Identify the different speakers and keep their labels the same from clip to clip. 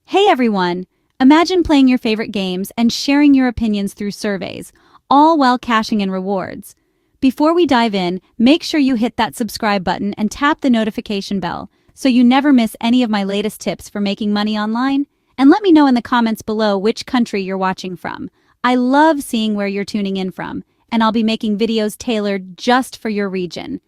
Speaker 1: Hey everyone! Imagine playing your favorite games and sharing your opinions through surveys, all while cashing in rewards. Before we dive in, make sure you hit that subscribe button and tap the notification bell so you never miss any of my latest tips for making money online. And let me know in the comments below which country you're watching from. I love seeing where you're tuning in from, and I'll be making videos tailored just for your region.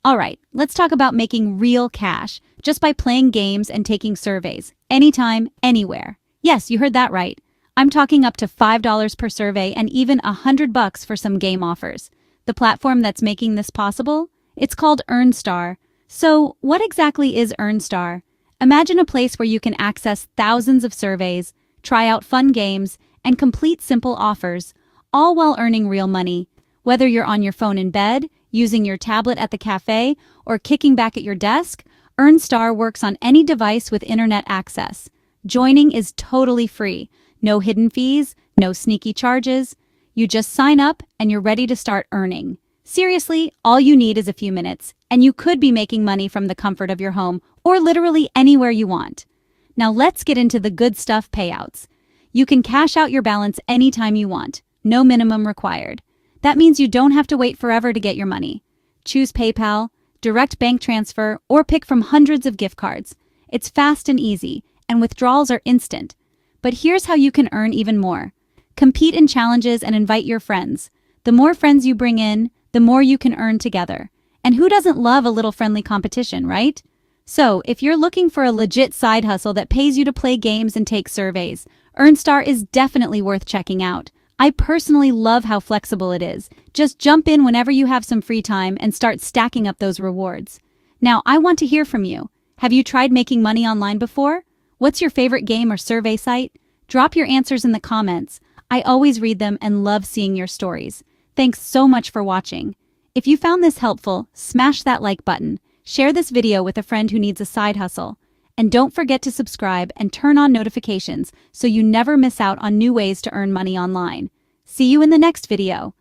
Speaker 1: Alright, let's talk about making real cash just by playing games and taking surveys, anytime, anywhere. Yes, you heard that right. I'm talking up to $5 per survey and even $100 for some game offers. The platform that's making this possible? It's called Earnstar. So, what exactly is Earnstar? Imagine a place where you can access thousands of surveys, try out fun games, and complete simple offers, all while earning real money. Whether you're on your phone in bed, using your tablet at the cafe, or kicking back at your desk, Earnstar works on any device with internet access. Joining is totally free. No hidden fees, no sneaky charges. You just sign up and you're ready to start earning. Seriously, all you need is a few minutes, and you could be making money from the comfort of your home or literally anywhere you want. Now let's get into the good stuff payouts. You can cash out your balance anytime you want. No minimum required. That means you don't have to wait forever to get your money. Choose PayPal, direct bank transfer, or pick from hundreds of gift cards. It's fast and easy, and withdrawals are instant. But here's how you can earn even more. Compete in challenges and invite your friends. The more friends you bring in, the more you can earn together. And who doesn't love a little friendly competition, right? So, if you're looking for a legit side hustle that pays you to play games and take surveys, Earnstar is definitely worth checking out. I personally love how flexible it is. Just jump in whenever you have some free time and start stacking up those rewards. Now, I want to hear from you. Have you tried making money online before? What's your favorite game or survey site? Drop your answers in the comments. I always read them and love seeing your stories. Thanks so much for watching. If you found this helpful, smash that like button. Share this video with a friend who needs a side hustle. And don't forget to subscribe and turn on notifications so you never miss out on new ways to earn money online. See you in the next video.